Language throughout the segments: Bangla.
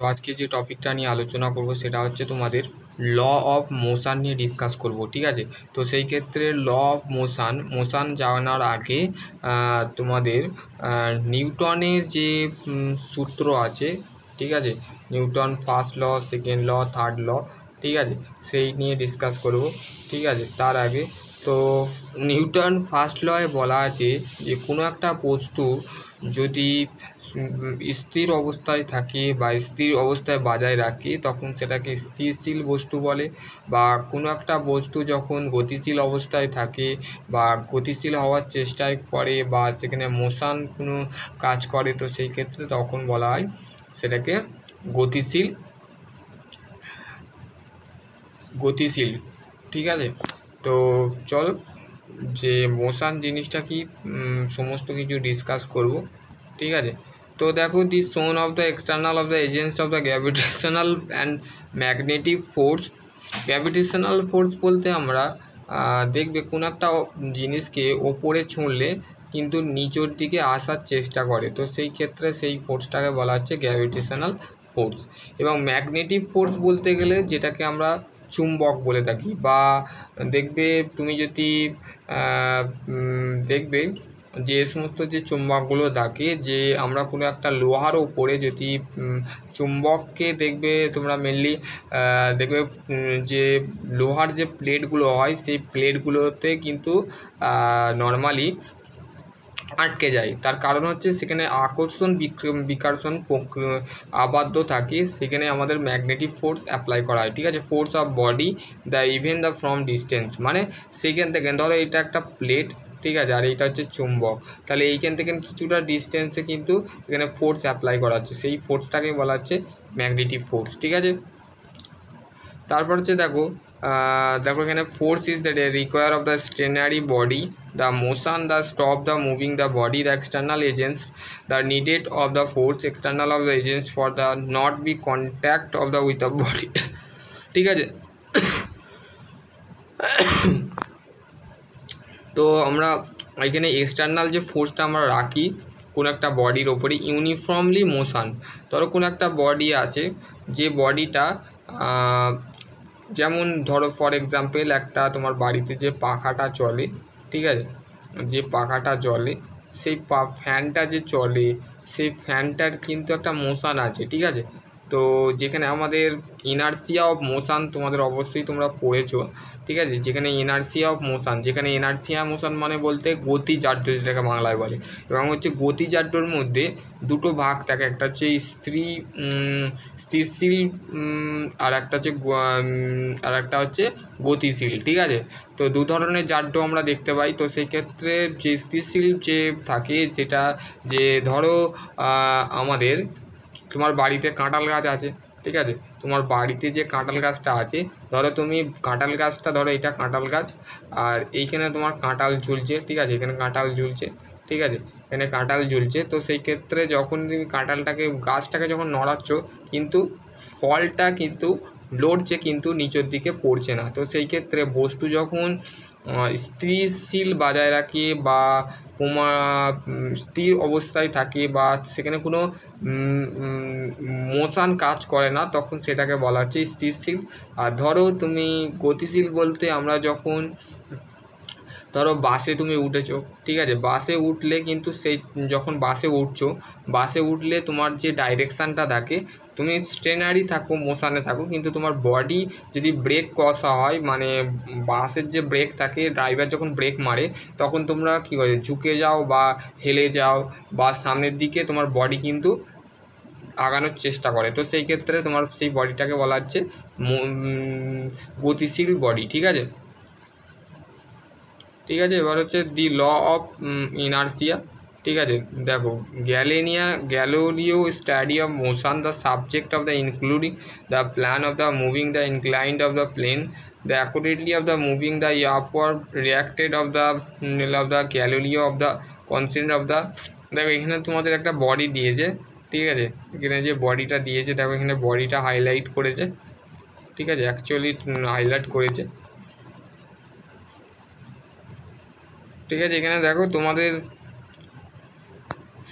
তো আজকে যে টপিকটা নিয়ে আলোচনা করব সেটা হচ্ছে তোমাদের ল অফ মোশন নিয়ে ডিসকাস করব, ঠিক আছে। তো সেই ক্ষেত্রে ল অফ মোশন জানার আগে তোমাদের নিউটনের যে সূত্র আছে, ঠিক আছে, Newton first law, second law, third law, ঠিক আছে, সেই নিয়ে ডিসকাস করব, ঠিক আছে। তার আগে তো নিউটন ফার্স্ট লয়ে বলা আছে যে কোনো একটা বস্তু যদি স্থির অবস্থায় থাকে বা স্থির অবস্থায় বজায় রাখে তখন সেটাকে স্থিরশীল বস্তু বলে, বা কোনো একটা বস্তু যখন গতিশীল অবস্থায় থাকে বা গতিশীল হওয়ার চেষ্টায় করে বা সেখানে মোশন কোনো কাজ করে তো সেই ক্ষেত্রে তখন বলা হয় সেটাকে গতিশীল, ঠিক আছে। তো চলো যে মোশন জিনিসটা কি সমস্ত কিছু ডিসকাস করব, ঠিক আছে। তো দেখো, the son of the external of the agents of the gravitational and magnetic force. Gravitational force বলতে আমরা দেখবে কোনো একটা জিনিসকে ওপরে ছুঁড়লে কিন্তু নিচের দিকে আসার চেষ্টা করে, তো সেই ক্ষেত্রে সেই ফোর্সটাকে বলা হচ্ছে গ্র্যাভিটেশনাল ফোর্স। এবং ম্যাগনেটিক ফোর্স বলতে গেলে যেটাকে আমরা চুম্বক বলে থাকি, বা দেখবে তুমি যদি দেখবে যে সমস্ত যে চুম্বকগুলো থাকে, যে আমরা কোনো একটা লোহার ওপরে যদি চুম্বককে দেখবে তোমরা মেনলি দেখবে যে লোহার যে প্লেটগুলো হয় সেই প্লেটগুলোতে কিন্তু নর্মালি আটকে যায়। তার কারণ হচ্ছে সেখানে আকর্ষণ বিকর্ষণ আবদ্ধ থাকে, সেখানে আমাদের ম্যাগনেটিক ফোর্স অ্যাপ্লাই করা হয়, ঠিক আছে। Force of body the even the from distance, মানে সেখান থেকে ধরো এটা একটা প্লেট, ঠিক আছে, আর এইটা হচ্ছে চুম্বক, তাহলে এইখান থেকে কিছুটা ডিস্টেন্সে কিন্তু এখানে ফোর্স অ্যাপ্লাই করা হচ্ছে, সেই ফোর্সটাকে বলা হচ্ছে ম্যাগনেটিক ফোর্স, ঠিক আছে। তারপর হচ্ছে দেখো এখানে force is the require of the stationary body the motion the stop the moving the body the external agents the needed of the force external of the agents for the not be contact of the with the body, ঠিক আছে। তো আমরা এখানে এক্সটার্নাল যে ফোর্সটা আমরা রাখি কোনো একটা বডির ওপরে ইউনিফর্মলি মোশন, ধরো কোনো একটা বডি আছে যে বডিটা যেমন ধরো ফর এক্সাম্পল একটা তোমার বাড়িতে যে পাখাটা চলে, ঠিক আছে, যে পাখাটা চলে সেই ফ্যানটা যে চলে সেই ফ্যানটার কিন্তু একটা মোশন আছে, ঠিক আছে। তো যেখানে আমাদের ইনার্সিয়া অফ মোশন তোমাদের অবশ্যই তোমরা পড়েছো, ঠিক আছে, যেখানে ইনার্সিয়া অফ মোশন, যেখানে ইনার্সিয়া মোশন মানে বলতে গতিজাড্য যেটাকে বাংলায় বলে, এবং হচ্ছে গতিজাড্যর মধ্যে দুটো ভাগ থাকে, একটা হচ্ছে স্থিরশীল আর একটা হচ্ছে গতিশীল, ঠিক আছে। তো দু ধরনের জাড্য আমরা দেখতে পাই, তো সেই ক্ষেত্রে যে স্থিরশীল যে থাকে যেটা, যে ধরো আমাদের তোমার বাড়িতে কাঁঠাল গাছ আছে, ঠিক আছে, তোমার বাড়িতে যে কাঁঠাল গাছটা আছে, ধরো তুমি কাঁঠাল গাছটা ধরো এটা কাঁঠাল গাছ, আর এইখানে তোমার কাঁঠাল ঝুলছে, ঠিক আছে, এখানে কাঁঠাল ঝুলছে, ঠিক আছে, এখানে কাঁঠাল ঝুলছে। তো সেই ক্ষেত্রে যখন তুমি গাছটাকে যখন নড়াচ্ছ কিন্তু ফলটা কিন্তু লড়ছে কিন্তু নিচের দিকে পড়ছে না। তো সেই ক্ষেত্রে বস্তু যখন স্থিরশীল বজায় রাখে বা স্থির অবস্থায় থাকে বা সেখানে কোনো মোশন কাজ করে না তখন সেটাকে বলা হচ্ছে স্থিরশীল। আর ধরো তুমি গতিশীল বলতে আমরা যখন ধরো বাসে তুমি উঠেছো, ঠিক আছে, বাসে উঠলে কিন্তু সেই যখন বাসে উঠলে তোমার যে ডাইরেকশানটা থাকে তুমি স্টেনারি থাকো, মোশানে থাকো, কিন্তু তোমার বডি যদি ব্রেক কষা হয়, মানে বাসের যে ব্রেক থাকে, ড্রাইভার যখন ব্রেক মারে তখন তোমরা কী করে ঝুঁকে যাও বা হেলে যাও বা সামনের দিকে তোমার বডি কিন্তু আগানোর চেষ্টা করে, তো সেই ক্ষেত্রে তোমার সেই বডিটাকে বলা হচ্ছে গতিশীল বডি, ঠিক আছে। ঠিক আছে, এবার হচ্ছে দি ল অফ ইনার্সিয়া, ঠিক আছে। দেখো Galileo study of motion the subject of the including the plan of the moving the inclined of the plane the accurately of the moving the upward reacted of the Galileo of the consent of the. দেখো এখানে তোমাদের একটা বডি দিয়েছে, ঠিক আছে, এখানে যে বডিটা দিয়েছে দেখো এখানে বডিটা হাইলাইট করেছে, ঠিক আছে, অ্যাকচুয়ালি হাইলাইট করেছে, ঠিক আছে। এখানে দেখো তোমাদের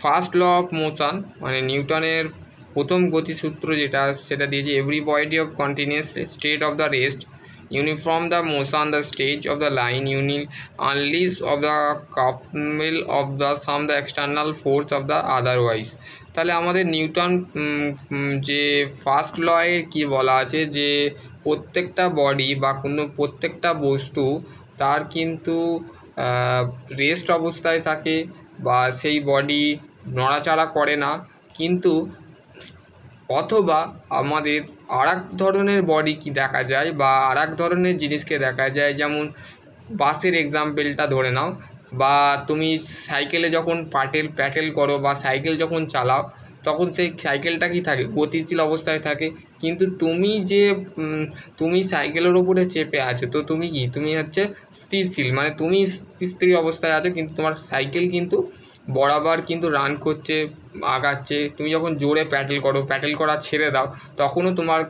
ফার্স্ট ল অফ মোশন মানে নিউটনের প্রথম গতিসূত্র যেটা সেটা দিয়েছে every body of continuous state of the rest uniform the motion the stage of the line unleash of the couple of the some the external force of the otherwise। তাহলে আমাদের নিউটন যে ফার্স্ট লয়ে কি বলা আছে যে প্রত্যেকটা বডি বা কোনো প্রত্যেকটা বস্তু তার কিন্তু রেস্ট অবস্থায় থাকে বা সেই বডি নড়াচড়া করে না, কিন্তু অথবা আমাদের আর এক ধরনের বডি কি দেখা যায় বা আর এক ধরনের জিনিসকে দেখা যায়, যেমন বাসের এক্সাম্পলটা ধরে নাও, বা তুমি সাইকেলে যখন প্যাটেল করো বা সাইকেল যখন চালাও তখন সেই সাইকেলটা কি থাকে, গতিশীল অবস্থায় থাকে, কিন্তু তুমি সাইকেলের ওপরে চেপে আছো, তো তুমি কি, তুমি হচ্ছে স্থিরশীল, মানে তুমি স্থির অবস্থায় আছো, কিন্তু তোমার সাইকেল কিন্তু বরাবর কিন্তু রান করছে, আগাচ্ছে। তুমি যখন জোরে প্যাটেল করা ছেড়ে দাও তখনও তোমার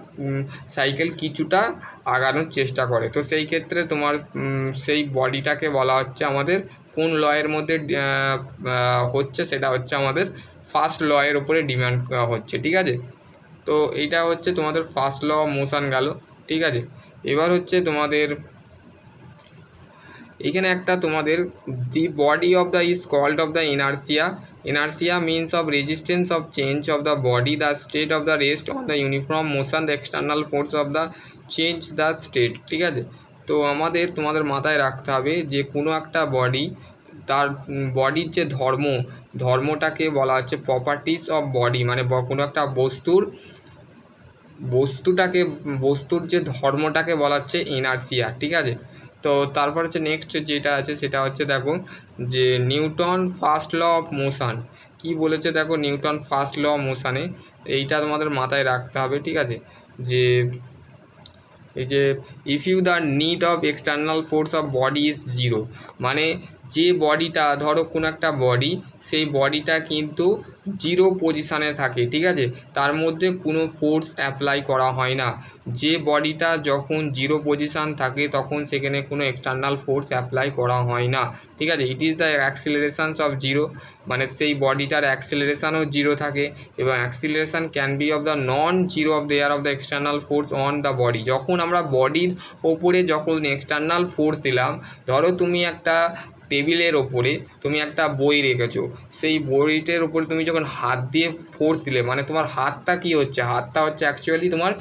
সাইকেল কিছুটা আগানোর চেষ্টা করে। তো সেই ক্ষেত্রে তোমার সেই বডিটাকে বলা হচ্ছে আমাদের কোন লয়ের মধ্যে হচ্ছে, সেটা হচ্ছে আমাদের ফার্স্ট লয়ের উপরে ডিমান্ড হচ্ছে, ঠিক আছে। তো এইটা হচ্ছে তোমাদের ফার্স্ট ল অফ মোশন গেল, ঠিক আছে। এবার হচ্ছে তোমাদের এখানে একটা তোমাদের the body of the is called of the inertia means of resistance of change of the body the state of the rest on the uniform motion the external force of the change the state, ঠিক আছে। তো তোমাদের মাথায় রাখতে হবে যে কোনো একটা বডি, তার বডির যে ধর্মটাকে বলা হচ্ছে প্রপার্টিস অফ বডি, মানে কোনো একটা বস্তুর যে ধর্মটাকে বলা হচ্ছে ইনার্সিয়া, ঠিক আছে। তো তারপর হচ্ছে নেক্সট যেটা আছে সেটা হচ্ছে দেখো যে Newton first law of motion কি বলেছে, দেখো নিউটন ফার্স্ট ল অফ মোশনে এইটা তোমাদের মাথায় রাখতে হবে, ঠিক আছে। যে এই যে if you the need of external force of body is zero, মানে যে বডিটা, ধরো কোনো একটা বডি, সেই বডিটা কিন্তু জিরো পজিশানে থাকে, ঠিক আছে, তার মধ্যে কোনো ফোর্স অ্যাপ্লাই করা হয় না। যে বডিটা যখন জিরো পজিশান থাকে তখন সেখানে কোনো এক্সটার্নাল ফোর্স অ্যাপ্লাই করা হয় না, ঠিক আছে। It is the accelerations of zero, মানে সেই বডিটার অ্যাক্সিলারেশনও জিরো থাকে, এবং acceleration can be of the non zero of their of the external force on the body. যখন আমরা বডির ওপরে যখন এক্সটার্নাল ফোর্স দিলাম, ধরো তুমি একটা টেবিলের ওপরে তুমি একটা বই রেখেছো, সেই বইটার ওপরে তুমি যখন হাত দিয়ে ফোর্স দিলে, মানে তোমার হাতটা কি হচ্ছে, হাতটা হচ্ছে অ্যাকচুয়ালি তোমার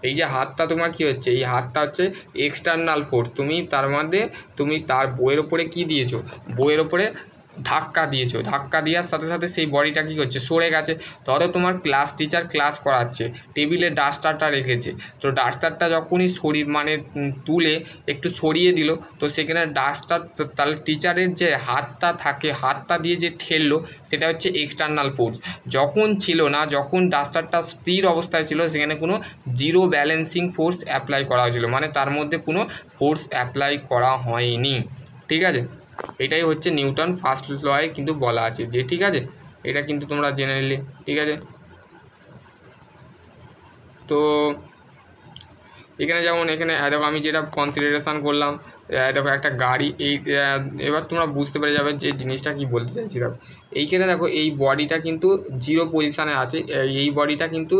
এই যে হাতটা তোমার কি হচ্ছে, এই হাতটা হচ্ছে এক্সটার্নাল ফোর্স। তুমি তার মধ্যে তুমি তার বইয়ের ওপরে কি দিয়েছো, বইয়ের ওপরে ধাক্কা দিয়েছো, ধাক্কা দেওয়ার সাথে সাথে সেই বডিটা কী করছে, সরে গেছে। ধরো তোমার টিচার ক্লাস করাচ্ছে, টেবিলে ডাস্টারটা রেখেছে, তো ডাস্টারটা যখনই তুলে একটু সরিয়ে দিল, তো সেখানে ডাস্টার, তাহলে টিচারের যে হাতটা থাকে, হাতটা দিয়ে যে ঠেললো সেটা হচ্ছে এক্সটার্নাল ফোর্স। যখন ছিল না, যখন ডাস্টারটা স্থির অবস্থায় ছিল, সেখানে কোনো জিরো ব্যালেন্সিং ফোর্স অ্যাপ্লাই করা হয়েছিল, মানে তার মধ্যে কোনো ফোর্স অ্যাপ্লাই করা হয়নি, ঠিক আছে। এটাই হচ্ছে নিউটন ফার্স্ট লয়ে কিন্তু বলা আছে যে, ঠিক আছে, এটা কিন্তু তোমরা জেনে নিলে, ঠিক আছে। তো এখানে যেমন দেখো আমি যেটা কনসিডারেশন করলাম, দেখো একটা গাড়ি, এবার তোমরা বুঝতে পেরে যাবে যে জিনিসটা কি বলতে চাইছি। দেখো এইখানে দেখো এই বডিটা কিন্তু জিরো পজিশানে আছে, এই বডিটা কিন্তু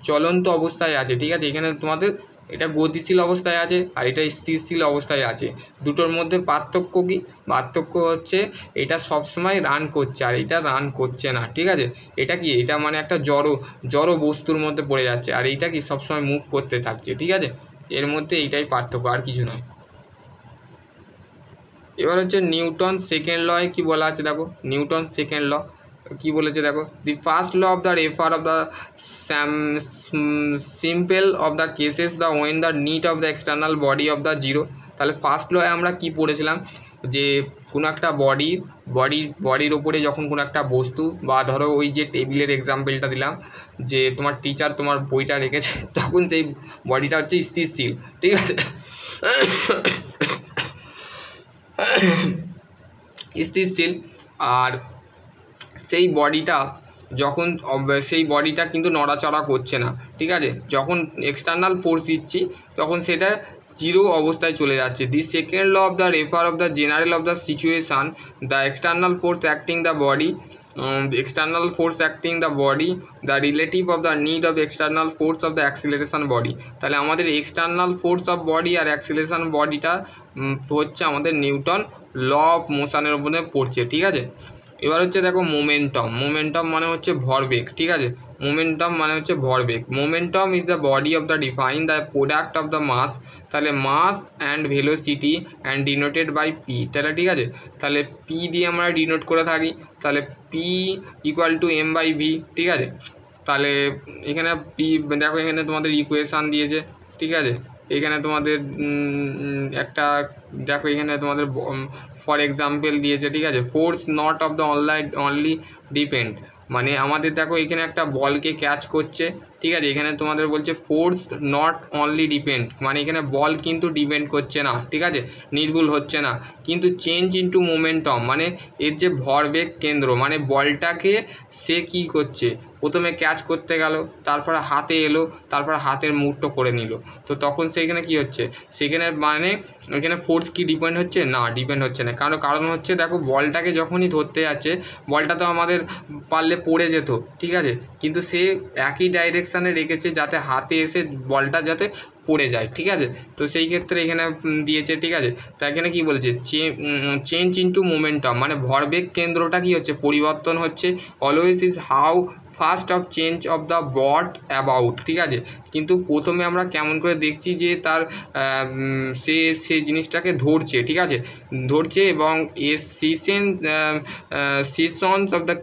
চলন্ত অবস্থায় আছে, ঠিক আছে। এখানে তোমাদের এটা গতিশীল অবস্থায় আছে আর এটা স্থিরশীল অবস্থায় আছে। দুটোর মধ্যে পার্থক্য কি? পার্থক্য হচ্ছে এটা সবসময় রান করছে আর এটা রান করছে না, ঠিক আছে। এটা কি, এটা মানে একটা জড় বস্তুর মধ্যে পড়ে যাচ্ছে, আর এইটা কি সবসময় মুভ করতে থাকছে, ঠিক আছে। এর মধ্যে এইটাই পার্থক্য, আর কিছু নয়। এবার হচ্ছে নিউটন সেকেন্ড লয়ে কি বলা আছে, দেখো নিউটন সেকেন্ড ল কি বলেছে, দেখো the first law of the refer of the simple of the cases the when the need of the external body of the zero. তাহলে ফার্স্ট লয়ে আমরা কি পড়েছিলাম, যে কোনো একটা বডির ওপরে যখন কোনো একটা বস্তু, বা ধরো ওই যে টেবিলের এক্সাম্পলটা দিলাম, যে তোমার টিচার তোমার বইটা রেখেছে, তখন সেই বডিটা হচ্ছে স্থিরশীল, ঠিক আছে, স্থিরশীল। আর সেই বডিটা কিন্তু নড়াচড়া করছে না, ঠিক আছে। যখন এক্সটার্নাল ফোর্স দিচ্ছি তখন সেটা জিরো অবস্থায় চলে যাচ্ছে। The second law of the refer of the general of the situation the external force acting the body external force acting the body, the relative of the need of external force of the acceleration body। তাহলে আমাদের external force of body R acceleration বডিটা হচ্ছে আমাদের নিউটন ল অফ মোশনের উপরে পড়ছে, ঠিক আছে। এবার হচ্ছে দেখো মোমেন্টাম মানে হচ্ছে ভরবেগ, ঠিক আছে। মোমেন্টাম মানে হচ্ছে ভরবেগ। Momentum is the body of the define the product of the mass, তাহলে mass and velocity and denoted by P, তাহলে ঠিক আছে। তাহলে পি দিয়ে আমরা ডিনোট করে থাকি, তাহলে P equal to M by V, ঠিক আছে। তাহলে এখানে পি দেখো, এখানে তোমাদের ইকুয়েশান দিয়েছে, ঠিক আছে। এখানে তোমাদের একটা দেখো, এখানে তোমাদের ফর এক্সাম্পল দিয়েছে, ঠিক আছে। Force not of the only depend, মানে আমাদের দেখো এখানে একটা বলকে ক্যাচ করছে, ঠিক আছে। এখানে তোমাদের বলছে ফোর্স নট অনলি ডিপেন্ড, মানে এখানে বল কিন্তু ডিপেন্ড করছে না, ঠিক আছে, নির্ভুল হচ্ছে না, কিন্তু চেঞ্জ ইনটু মোমেন্টাম, মানে এর যে ভরবেগ কেন্দ্র, মানে বলটাকে সে কি করছে, প্রথমে ক্যাচ করতে গেল, তারপরে হাতে এলো, তারপরে হাতের মুঠো করে নিল, তো তখন সেখানে কি হচ্ছে, সেখানে মানে এখানে ফোর্স কি ডিপেন্ড হচ্ছে না, ডিপেন্ড হচ্ছে না। কারণ হচ্ছে দেখো, বলটাকে যখনই ধরতে যাচ্ছে, বলটা তো আমাদের পারলে পড়ে যেত, ঠিক আছে, কিন্তু সে একই ডাইরেকশানে রেখেছে যাতে হাতে এসে বলটা যাতে পড়ে যায়, ঠিক আছে। তো সেই ক্ষেত্রে এখানে দিয়েছে, ঠিক আছে। তো এখানে কি বলছে, চেঞ্জ ইনটু মোমেন্টাম, মানে ভরবেগ কেন্দ্রটা কি হচ্ছে, পরিবর্তন হচ্ছে। Always is how first of change of the but about, ঠিক আছে। কিন্তু প্রথমে আমরা কেমন করে দেখছি যে তার সে জিনিসটাকে ধরছে, ঠিক আছে, ধরছে, এবং sessions of the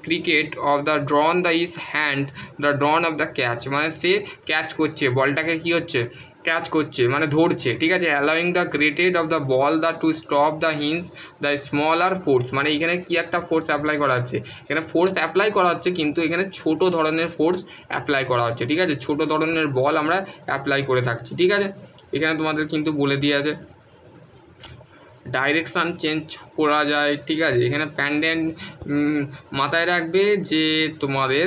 cricket of the ড্রন the is hand the ড্রন of the catch, মানে সে ক্যাচ করছে, বলটাকে কি হচ্ছে, ক্যাচ করছে, মানে ধরছে, ঠিক আছে। Allowing the greater of the ball the to stop the hence the smaller force, মানে এখানে কি একটা ফোর্স অ্যাপ্লাই করা হচ্ছে, এখানে ফোর্স অ্যাপ্লাই করা হচ্ছে, কিন্তু এখানে ছোট ধরনের ফোর্স অ্যাপ্লাই করা হচ্ছে, ঠিক আছে। ছোট ধরনের বল আমরা অ্যাপ্লাই করে থাকছি, ঠিক আছে। এখানে তোমাদের কিন্তু বলে দিয়ে আছে ডাইরেকশান চেঞ্জ করা যায়, ঠিক আছে। এখানে প্যান্ডেন্ট মাথায় রাখবে যে তোমাদের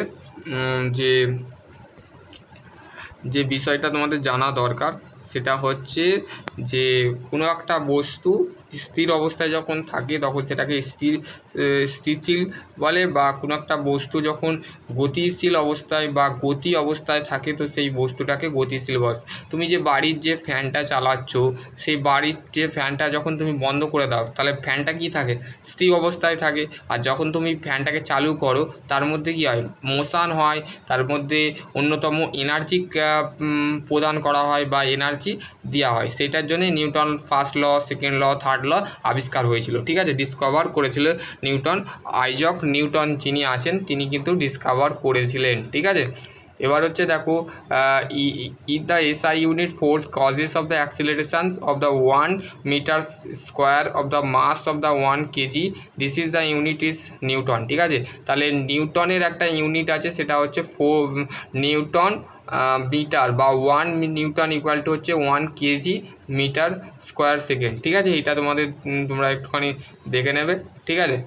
যে বিষয়টা তোমাদের জানা দরকার, সেটা হচ্ছে যে কোনো একটা বস্তু স্থির অবস্থায় যখন থাকে তখন সেটাকে স্থিতিশীল বলে, বা কোনো একটা বস্তু যখন গতিশীল অবস্থায় বা গতি অবস্থায় থাকে তো সেই বস্তুটাকে গতিশীল বলে। তুমি যে বাড়ির যে ফ্যানটা চালাচ্ছ, সেই বাড়ির যে ফ্যানটা যখন তুমি বন্ধ করে দাও, তাহলে ফ্যানটা কি থাকে, স্থির অবস্থায় থাকে। আর যখন তুমি ফ্যানটাকে চালু করো, তার মধ্যে কি হয়, মোশন হয়, তার মধ্যে অন্যতম এনার্জি প্রদান করা হয় বা এনার্জি দেওয়া হয়। সেটার জন্য Newton first law, second law, third law আবিষ্কার হয়েছিল, ঠিক আছে, ডিসকভার করেছিল নিউটন। আইজাক নিউটন যিনি আছেন তিনি কিন্তু ডিসকভার করেছিলেন, ঠিক আছে। এবার হচ্ছে দেখো, if the SI unit force causes of the accelerations of the 1 metre square of the mass of the 1 kg, this is the unit is newton, ঠিক আছে। তাহলে নিউটনের একটা ইউনিট আছে, সেটা হচ্ছে নিউটন মিটার, বা 1 নিউটন ইকুয়াল টু হচ্ছে 1 kg মিটার স্কোয়ার সেকেন্ড, ঠিক আছে। এটা তোমরা একটুখানি দেখে নেবে, ঠিক আছে।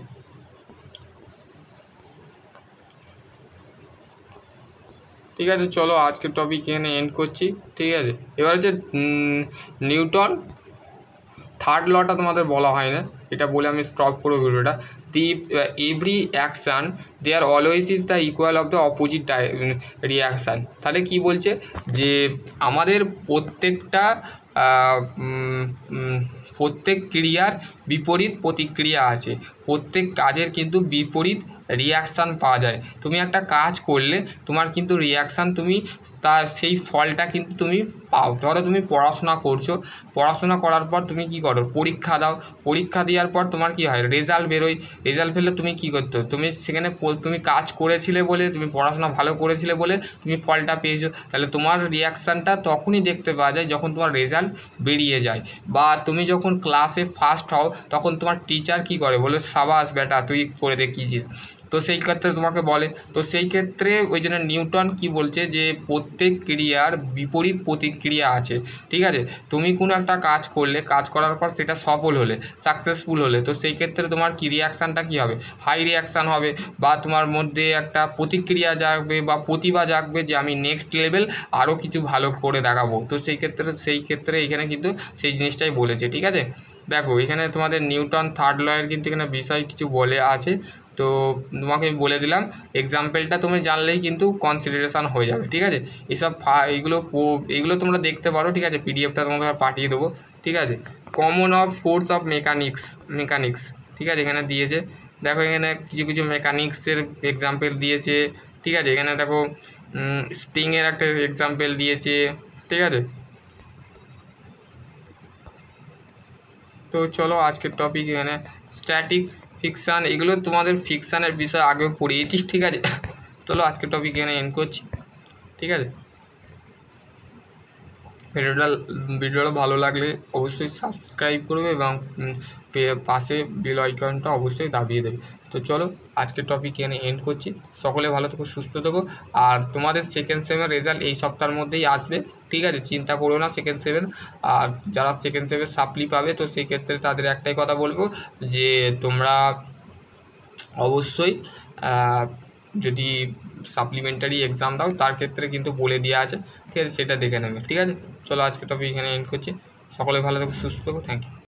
ঠিক আছে, চলো আজকের টপিক এখানে এন্ড করছি, ঠিক আছে। এবার হচ্ছে নিউটন থার্ড লটা তোমাদের বলা হয় না, এটা বলে আমি স্টপ করবো ভিডিওটা। The every action there always is the equal of the opposite reaction. তাহলে কি বলছে, যে আমাদের প্রত্যেক ক্রিয়ার বিপরীত প্রতিক্রিয়া আছে, প্রত্যেক কাজের কিন্তু বিপরীত রিয়াকশান পাওয়া যায়। তুমি একটা কাজ করলে তোমার কিন্তু রিয়াকশান তুমি সেই ফলটা কিন্তু তুমি পাও। ধরো তুমি পড়াশোনা করছো, পড়াশোনা করার পর তুমি কি করো, পরীক্ষা দাও, পরীক্ষা দেওয়ার পর তোমার কি হয়, রেজাল্ট বেরোয়, রেজাল্ট ফেললে তুমি কি করতো, তুমি সেখানে তুমি কাজ করেছিলে বলে, তুমি পড়াশোনা ভালো করেছিলে বলে তুমি ফলটা পেয়েছো। তাহলে তোমার রিয়াকশানটা তখনই দেখতে পাওয়া যায় যখন তোমার রেজাল্ট বেরিয়ে যায়, বা তুমি যখন ক্লাসে ফার্স্ট হও তখন তোমার টিচার কি করে, বলে সাবাস বেটা তুই করে দেখিয়েছিস, তো সেই ক্ষেত্রে তোমাকে বলে। তো সেই ক্ষেত্রে ওই জন্য নিউটন কি বলছে, যে প্রত্যেক ক্রিয়ার বিপরীত প্রতিক্রিয়া আছে, ঠিক আছে। তুমি কোনো একটা কাজ করলে, কাজ করার পর সেটা সফল হলে, সাকসেসফুল হলে, তো সেই ক্ষেত্রে তোমার কি রিয়াকশানটা কী হবে, হাই রিয়াকশান হবে, বা তোমার মধ্যে একটা প্রতিক্রিয়া জাগবে বা প্রতিভা জাগবে যে আমি নেক্সট লেভেল আরও কিছু ভালো করে দেখাবো। তো সেই ক্ষেত্রে এখানে কিন্তু সেই জিনিসটাই বলেছে, ঠিক আছে। দেখো এখানে তোমাদের নিউটন থার্ড লয়ের কিন্তু এখানে বিষয় কিছু বলে আছে, তো তোমাকে আমি বলে দিলাম, এক্সাম্পলটা তুমি জানলেই কিন্তু কনসিডারেশান হয়ে যাবে, ঠিক আছে। এইগুলো তোমরা দেখতে পারো, ঠিক আছে। পিডিএফটা তোমাকে পাঠিয়ে দেবো, ঠিক আছে। Common of force of mechanics, ঠিক আছে, এখানে দিয়েছে। দেখো এখানে কিছু কিছু মেকানিক্সের এক্সাম্পল দিয়েছে, ঠিক আছে। এখানে দেখো স্প্রিংয়ের একটা এক্সাম্পল দিয়েছে, ঠিক আছে। তো চলো আজকের টপিক এখানে স্ট্যাটিক্স, ফিকশান, এগুলো তোমাদের ফিকশানের বিষয় আগেও পড়িয়েছিস, ঠিক আছে। চলো আজকের টপিক এখানে এন্ড করছি, ঠিক আছে। ভিডিওটা ভালো লাগলে অবশ্যই সাবস্ক্রাইব করবে এবং পাশে বেল আইকনটা অবশ্যই দাবিয়ে দেবে। তো চলো আজকের টপিক এখানে এন্ড করছি। সকলে ভালো থেকো, সুস্থ থেকো। আর তোমাদের সেকেন্ড সেমের রেজাল্ট এই সপ্তাহের মধ্যেই আসবে, ঠিক আছে, চিন্তা করো না সেকেন্ড সেমের। আর যারা সেকেন্ড সেমের সাপ্লি পাবে, তো সেই ক্ষেত্রে তাদের একটাই কথা বলবো যে তোমরা অবশ্যই যদি সাপ্লিমেন্টারি এক্সাম দাও তার ক্ষেত্রে কিন্তু বলে দেওয়া আছে, ঠিক আছে, সেটা দেখে নেবে, ঠিক আছে। চলো আজকে টপিক এখানে এন্ড করছি। সকলে ভালো থেকো, সুস্থ থেকো, থ্যাংক ইউ।